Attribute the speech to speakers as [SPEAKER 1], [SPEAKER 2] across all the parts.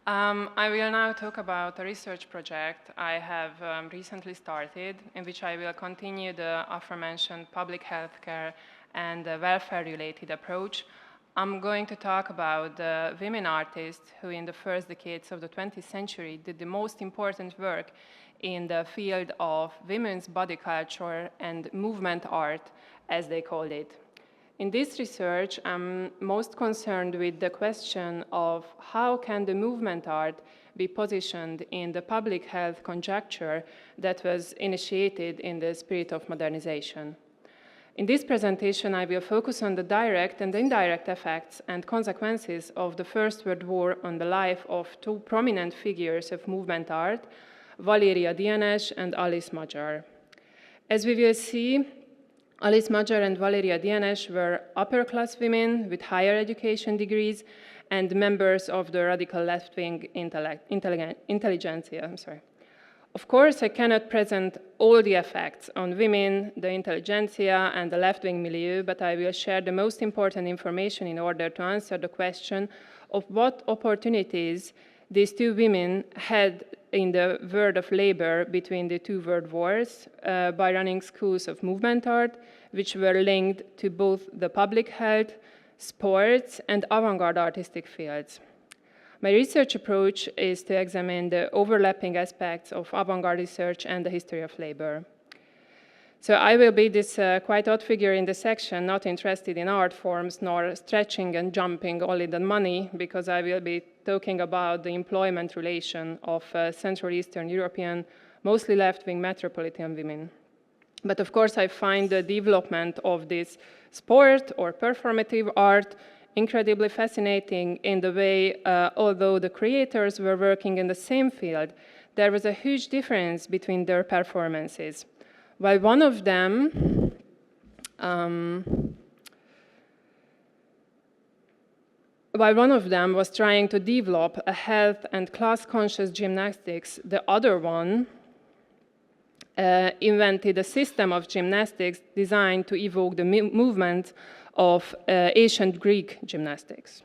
[SPEAKER 1] I will now talk about a research project I have recently started, in which I will continue the aforementioned public healthcare and welfare-related approach. I'm going to talk about the women artists who in the first decades of the 20th century did the most important work in the field of women's body culture and movement art, as they called it. In this research, I'm most concerned with the question of how can the movement art be positioned in the public health conjuncture that was initiated in the spirit of modernization. In this presentation, I will focus on the direct and indirect effects and consequences of the First World War on the life of two prominent figures of movement art, Valéria Dienes and Alice Magyar. As we will see, Alice Magyar and Valéria Dienes were upper-class women with higher education degrees and members of the radical left-wing intelligentsia. Of course, I cannot present all the effects on women, the intelligentsia, and the left-wing milieu, but I will share the most important information in order to answer the question of what opportunities these two women had in the world of labor between the two world wars by running schools of movement art, which were linked to both the public health, sports, and avant-garde artistic fields. My research approach is to examine the overlapping aspects of avant-garde research and the history of labor. So I will be this quite odd figure in the section, not interested in art forms, nor stretching and jumping only the money, because I will be talking about the employment relation of Central Eastern European, mostly left-wing metropolitan women. But of course, I find the development of this sport or performative art incredibly fascinating in the way, although the creators were working in the same field, there was a huge difference between their performances. While one of them was trying to develop a health and class-conscious gymnastics, the other one invented a system of gymnastics designed to evoke the movement of ancient Greek gymnastics.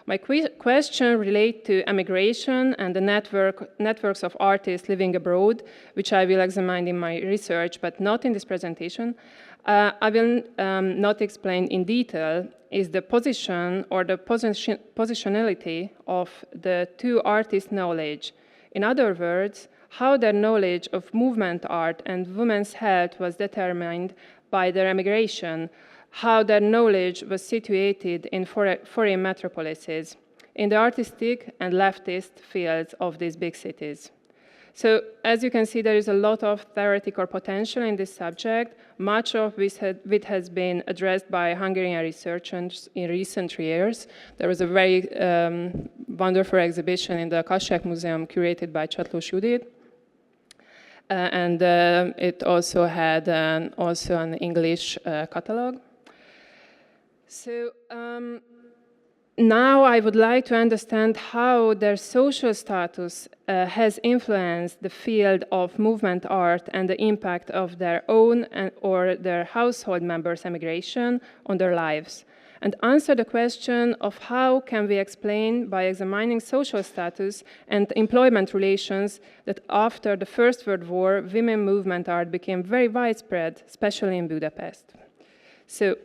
[SPEAKER 1] My question relates to emigration and the networks of artists living abroad, which I will examine in my research, but not in this presentation. I will not explain in detail is the position or the positionality of the two artists' knowledge. In other words, how their knowledge of movement art and women's health was determined by their emigration, how their knowledge was situated in foreign metropolises, in the artistic and leftist fields of these big cities. So, as you can see, there is a lot of theoretical potential in this subject, much of which has been addressed by Hungarian researchers in recent years. There was a very wonderful exhibition in the Kassák Museum curated by Csatlós Judit, and it also had an English catalog. So now I would like to understand how their social status has influenced the field of movement art and the impact of their own or their household members' emigration on their lives, and answer the question of how can we explain by examining social status and employment relations that after the First World War, women movement art became very widespread, especially in Budapest. So,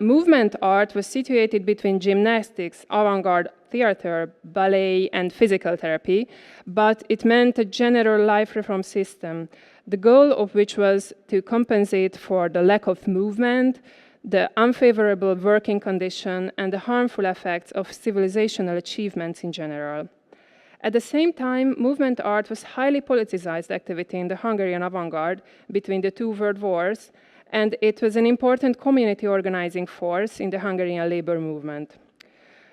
[SPEAKER 1] movement art was situated between gymnastics, avant-garde theater, ballet, and physical therapy, but it meant a general life reform system, the goal of which was to compensate for the lack of movement, the unfavorable working condition, and the harmful effects of civilizational achievements in general. At the same time, movement art was highly politicized activity in the Hungarian avant-garde between the two world wars, and it was an important community organizing force in the Hungarian labor movement.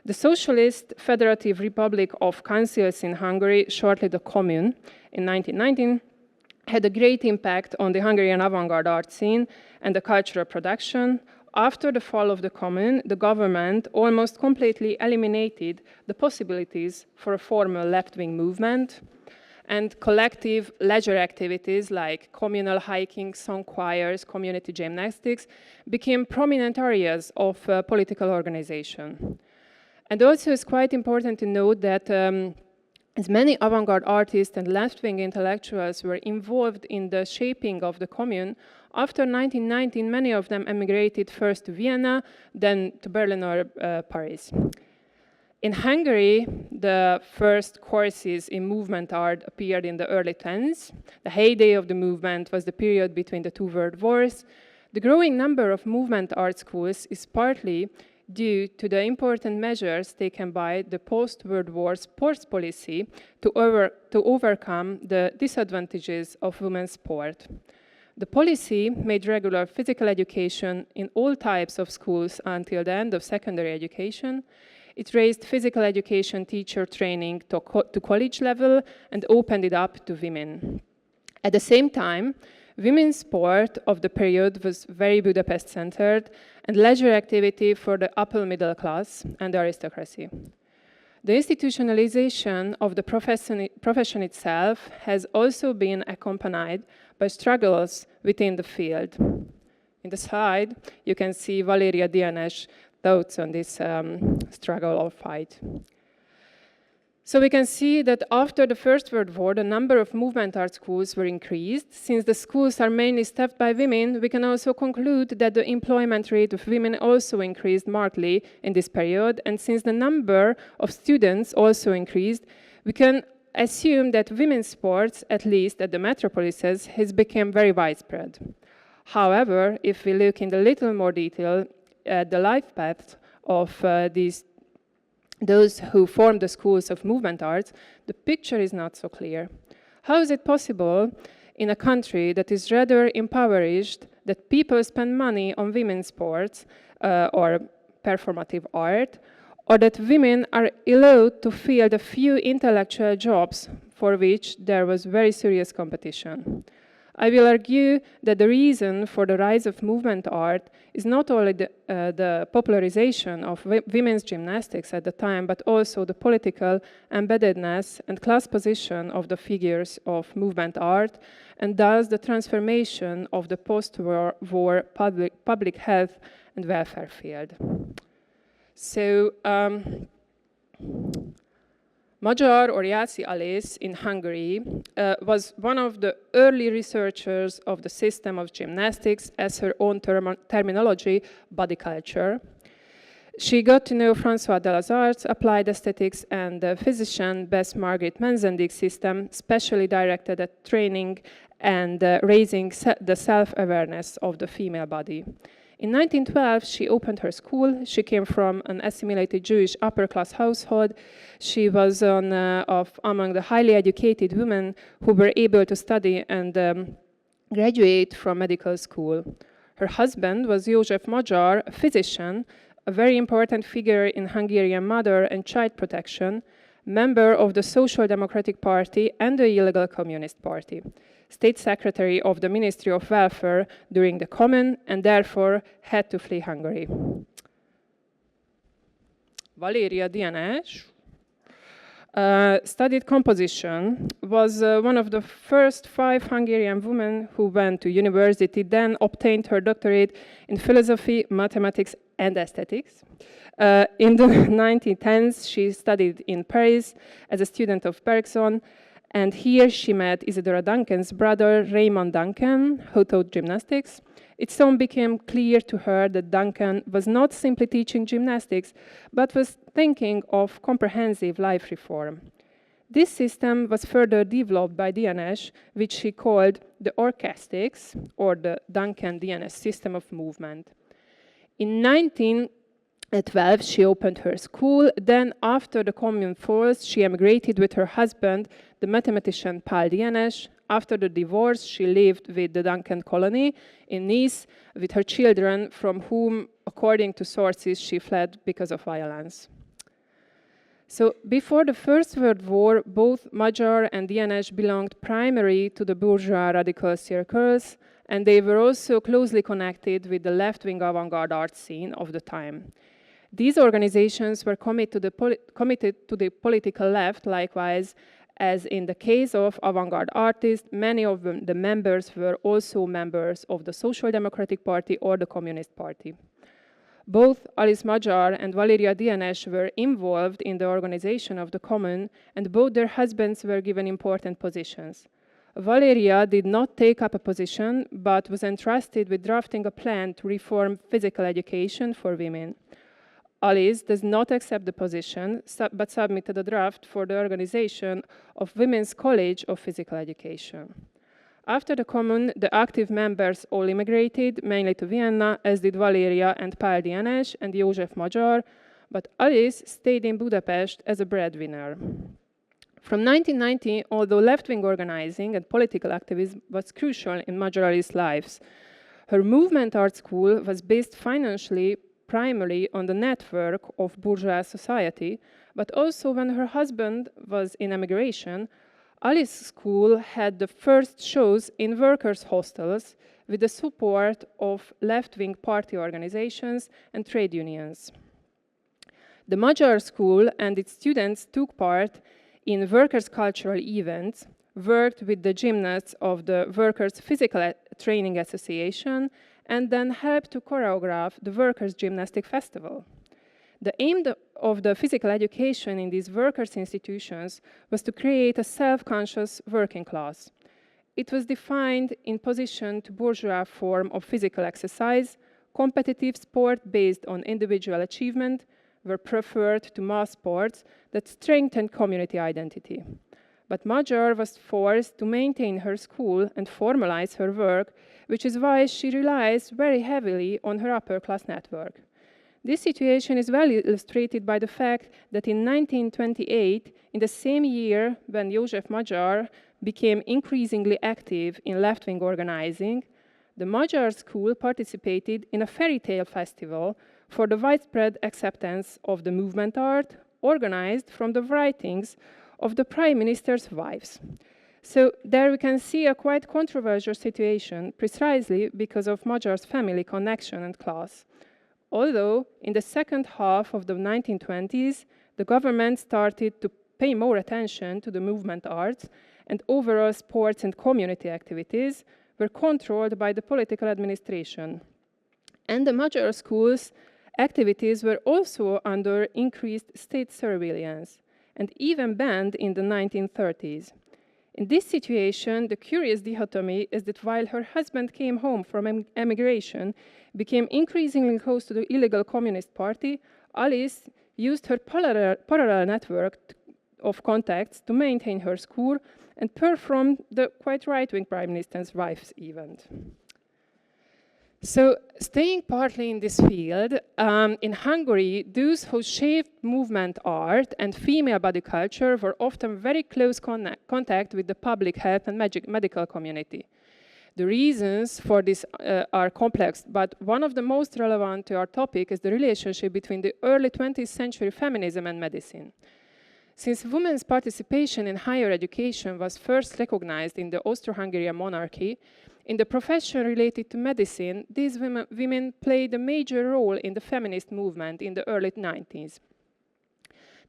[SPEAKER 1] The Socialist Federative Republic of Councils in Hungary, shortly the Commune, in 1919, had a great impact on the Hungarian avant-garde art scene and the cultural production. After the fall of the Commune, the government almost completely eliminated the possibilities for a formal left-wing movement, and collective leisure activities like communal hiking, song choirs, community gymnastics became prominent areas of political organization. And also it's quite important to note that as many avant-garde artists and left-wing intellectuals were involved in the shaping of the Commune, after 1919, many of them emigrated first to Vienna, then to Berlin or Paris. In Hungary, the first courses in movement art appeared in the early 10s. The heyday of the movement was the period between the two world wars. The growing number of movement art schools is partly due to the important measures taken by the post-World War sports policy to overcome the disadvantages of women's sport. The policy made regular physical education in all types of schools until the end of secondary education. It raised physical education teacher training to college level and opened it up to women. At the same time, women's sport of the period was very Budapest-centered and leisure activity for the upper middle class and the aristocracy. The institutionalization of the profession itself has also been accompanied by struggles within the field. In the slide, you can see Valeria Dianes' thoughts on this struggle or fight. So we can see that after the First World War, the number of movement art schools were increased. Since the schools are mainly staffed by women, we can also conclude that the employment rate of women also increased markedly in this period. And since the number of students also increased, we can assume that women's sports, at least at the Metropolises, has become very widespread. However, if we look in a little more detail at the life path of those who formed the schools of movement arts, the picture is not so clear. How is it possible in a country that is rather impoverished that people spend money on women's sports or performative art, or that women are allowed to fill the few intellectual jobs for which there was very serious competition? I will argue that the reason for the rise of movement art is not only the popularization of women's gymnastics at the time, but also the political embeddedness and class position of the figures of movement art, and thus the transformation of the post-war public health and welfare field. So, Magyar or Jászai Alice in Hungary was one of the early researchers of the system of gymnastics, as her own terminology, body culture. She got to know François de Lazar's applied aesthetics and the physician Bess Margaret Menzendig's system, specially directed at training and raising the self-awareness of the female body. In 1912, she opened her school. She came from an assimilated Jewish upper-class household. She was among the highly educated women who were able to study and graduate from medical school. Her husband was József Magyar, a physician, a very important figure in Hungarian mother and child protection, member of the Social Democratic Party and the illegal Communist Party, State Secretary of the Ministry of Welfare during the Commune, and therefore had to flee Hungary. Valeria Dianes studied composition, was one of the first 5 Hungarian women who went to university, then obtained her doctorate in philosophy, mathematics, and aesthetics. In the 1910s, she studied in Paris as a student of Bergson, and here she met Isadora Duncan's brother, Raymond Duncan, who taught gymnastics. It soon became clear to her that Duncan was not simply teaching gymnastics, but was thinking of comprehensive life reform. This system was further developed by Dianes, which she called the orchastics, or the Duncan-Dianes system of movement. In 1912, she opened her school. Then, after the Commune falls, she emigrated with her husband, the mathematician Paul Dianes. After the divorce, she lived with the Duncan colony in Nice with her children, from whom, according to sources, she fled because of violence. So, before the First World War, both Magyar and Dianes belonged primarily to the bourgeois radical circles, and they were also closely connected with the left-wing avant-garde art scene of the time. These organizations were committed to the political left, likewise, as in the case of avant-garde artists, many of the members were also members of the Social Democratic Party or the Communist Party. Both Alice Magyar and Valeria Dienes were involved in the organization of the Commune, and both their husbands were given important positions. Valeria did not take up a position, but was entrusted with drafting a plan to reform physical education for women. Alice does not accept the position, but submitted a draft for the organization of Women's College of Physical Education. After the Commune, the active members all immigrated, mainly to Vienna, as did Valeria and Pál Dienes and József Magyar, but Alice stayed in Budapest as a breadwinner. From 1990, although left-wing organizing and political activism was crucial in Magyari's lives, her movement art school was based financially primarily on the network of bourgeois society, but also when her husband was in emigration, Alice's school had the first shows in workers' hostels with the support of left-wing party organizations and trade unions. The Magyar school and its students took part in workers' cultural events, worked with the gymnasts of the Workers' Physical Training Association, and then helped to choreograph the Workers' Gymnastic Festival. The aim of the physical education in these workers' institutions was to create a self-conscious working class. It was defined in position to bourgeois form of physical exercise. Competitive sport based on individual achievement were preferred to mass sports that strengthened community identity. But Magyar was forced to maintain her school and formalize her work, which is why she relies very heavily on her upper-class network. This situation is well illustrated by the fact that in 1928, in the same year when József Magyar became increasingly active in left-wing organizing, the Magyar school participated in a fairy tale festival for the widespread acceptance of the movement art, organized from the writings of the prime minister's wives. So there we can see a quite controversial situation, precisely because of Magyar's family connection and class. Although in the second half of the 1920s, the government started to pay more attention to the movement arts, and overall sports and community activities were controlled by the political administration. And the Magyar schools' activities were also under increased state surveillance, and even banned in the 1930s. In this situation, the curious dichotomy is that while her husband came home from emigration, became increasingly close to the illegal Communist Party, Alice used her parallel network of contacts to maintain her school and performed the quite right-wing Prime Minister's wife's event. So, staying partly in this field, in Hungary, those who shaped movement art and female body culture were often very close contact with the public health and medical community. The reasons for this are complex, but one of the most relevant to our topic is the relationship between the early 20th century feminism and medicine. Since women's participation in higher education was first recognized in the Austro-Hungarian monarchy, in the profession related to medicine, these women played a major role in the feminist movement in the early 90s.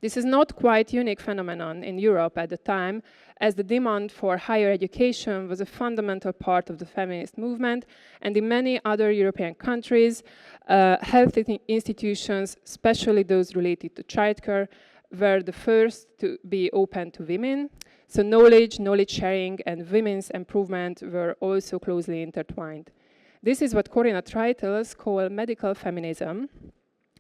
[SPEAKER 1] This is not quite a unique phenomenon in Europe at the time, as the demand for higher education was a fundamental part of the feminist movement, and in many other European countries, health institutions, especially those related to childcare, were the first to be open to women. So knowledge sharing, and women's improvement were also closely intertwined. This is what Corinna Treitels called medical feminism,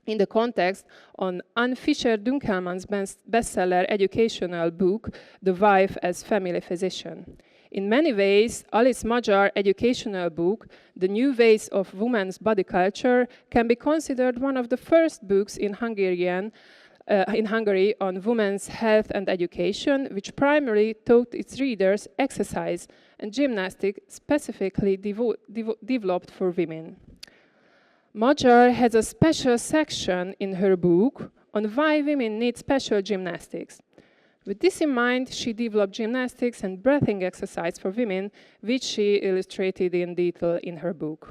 [SPEAKER 1] in the context on Anne Fischer-Dunkelmann's bestseller educational book, The Wife as Family Physician. In many ways, Alice Magyar educational book, The New Ways of Women's Body Culture, can be considered one of the first books in Hungary on women's health and education, which primarily taught its readers exercise and gymnastics specifically developed for women. Magyar has a special section in her book on why women need special gymnastics. With this in mind, she developed gymnastics and breathing exercise for women, which she illustrated in detail in her book.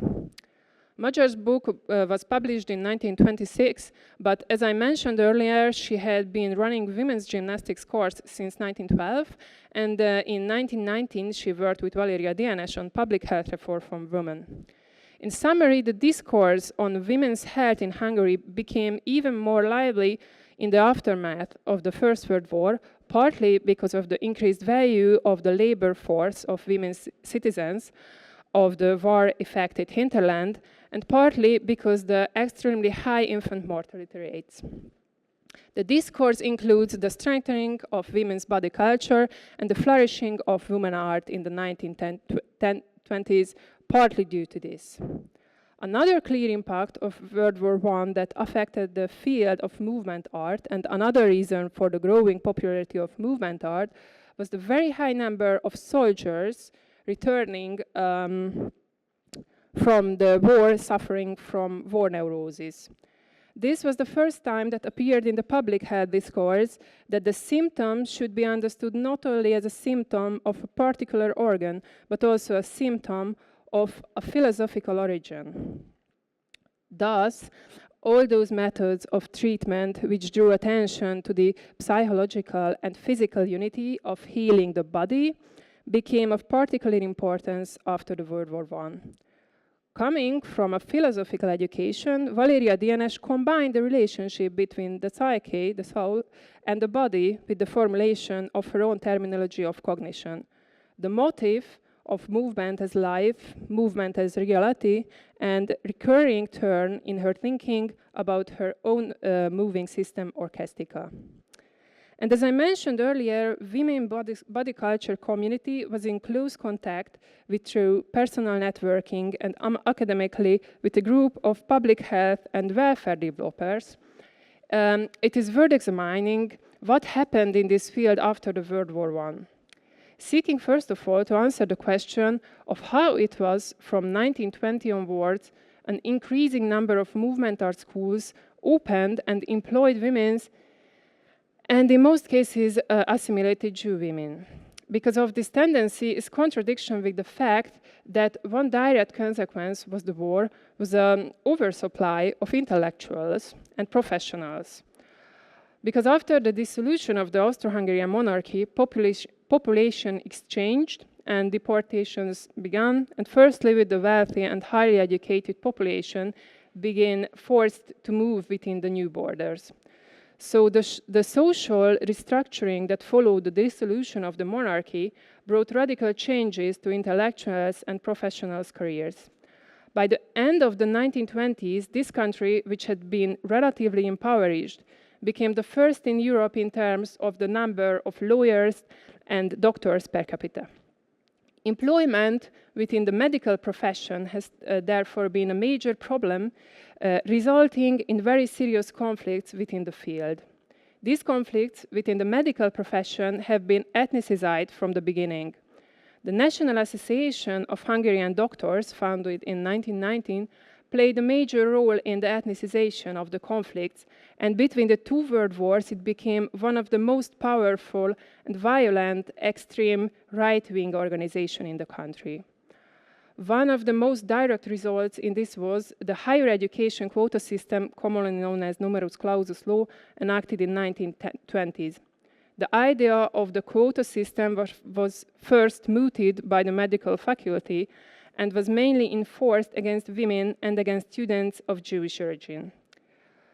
[SPEAKER 1] Magyar's book was published in 1926, but as I mentioned earlier, she had been running women's gymnastics course since 1912, and in 1919 she worked with Valeria Dienes on public health reform for women. In summary, the discourse on women's health in Hungary became even more lively in the aftermath of the First World War, partly because of the increased value of the labor force of women citizens of the war-affected hinterland, and partly because the extremely high infant mortality rates. The discourse includes the strengthening of women's body culture and the flourishing of women art in the 1920s, partly due to this. Another clear impact of World War I that affected the field of movement art, and another reason for the growing popularity of movement art, was the very high number of soldiers returning from the war suffering from war neurosis. This was the first time that appeared in the public health discourse that the symptom should be understood not only as a symptom of a particular organ, but also a symptom of a philosophical origin. Thus, all those methods of treatment which drew attention to the psychological and physical unity of healing the body became of particular importance after the World War I. Coming from a philosophical education, Valeria Dienes combined the relationship between the psyche, the soul, and the body with the formulation of her own terminology of cognition. The motive of movement as life, movement as reality, and recurring turn in her thinking about her own moving system, orchestica. And as I mentioned earlier, women body culture community was in close contact with through personal networking and academically with a group of public health and welfare developers. It is worth examining what happened in this field after the World War I. Seeking first of all to answer the question of how it was from 1920 onwards, an increasing number of movement art schools opened and employed women's and in most cases assimilated Jew women. Because of this tendency is contradiction with the fact that one direct consequence was the war was an oversupply of intellectuals and professionals. Because after the dissolution of the Austro-Hungarian monarchy, population exchanged and deportations began, and firstly with the wealthy and highly educated population began forced to move within the new borders. So the social restructuring that followed the dissolution of the monarchy brought radical changes to intellectuals and professionals' careers. By the end of the 1920s, this country, which had been relatively impoverished, became the first in Europe in terms of the number of lawyers and doctors per capita. Employment within the medical profession has therefore been a major problem, resulting in very serious conflicts within the field. These conflicts within the medical profession have been ethnicized from the beginning. The National Association of Hungarian Doctors, founded in 1919, played a major role in the ethnicization of the conflicts, and between the two world wars it became one of the most powerful and violent extreme right-wing organizations in the country. One of the most direct results in this was the higher education quota system, commonly known as numerus clausus law, enacted in 1920s. The idea of the quota system was first mooted by the medical faculty and was mainly enforced against women and against students of Jewish origin.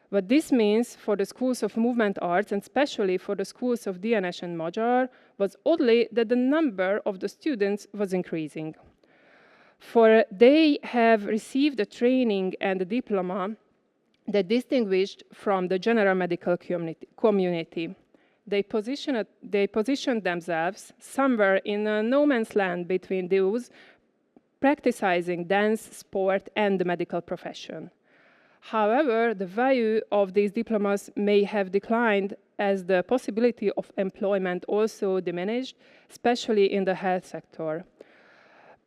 [SPEAKER 1] What this means for the schools of movement arts, and especially for the schools of Dienes and Magyar, was oddly that the number of the students was increasing. For they have received a training and a diploma that distinguished from the general medical community. They positioned themselves somewhere in a no man's land between those practicing dance, sport, and the medical profession. However, the value of these diplomas may have declined as the possibility of employment also diminished, especially in the health sector.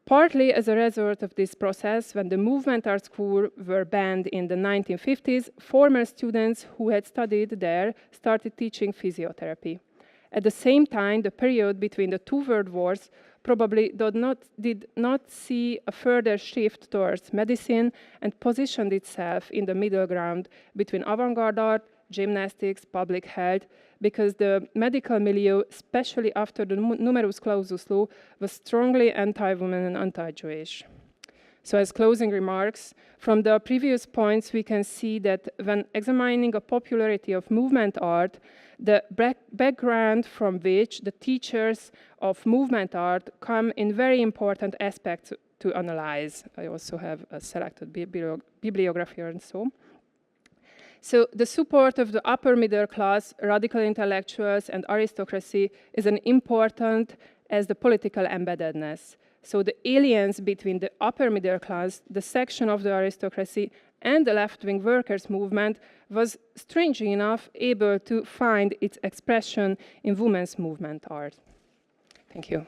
[SPEAKER 1] Partly as a result of this process, when the movement art schools were banned in the 1950s, former students who had studied there started teaching physiotherapy. At the same time, the period between the two world wars probably did not see a further shift towards medicine and positioned itself in the middle ground between avant-garde art, gymnastics, public health, because the medical milieu, especially after the numerus clausus law, was strongly anti-women and anti-Jewish. So as closing remarks, from the previous points, we can see that when examining the popularity of movement art, the background from which the teachers of movement art come in very important aspects to analyze. I also have a selected bibliography and so. So the support of the upper middle class, radical intellectuals and aristocracy is as important as the political embeddedness. So the alliance between the upper middle class, the section of the aristocracy, and the left-wing workers' movement was, strangely enough, able to find its expression in women's movement art. Thank you.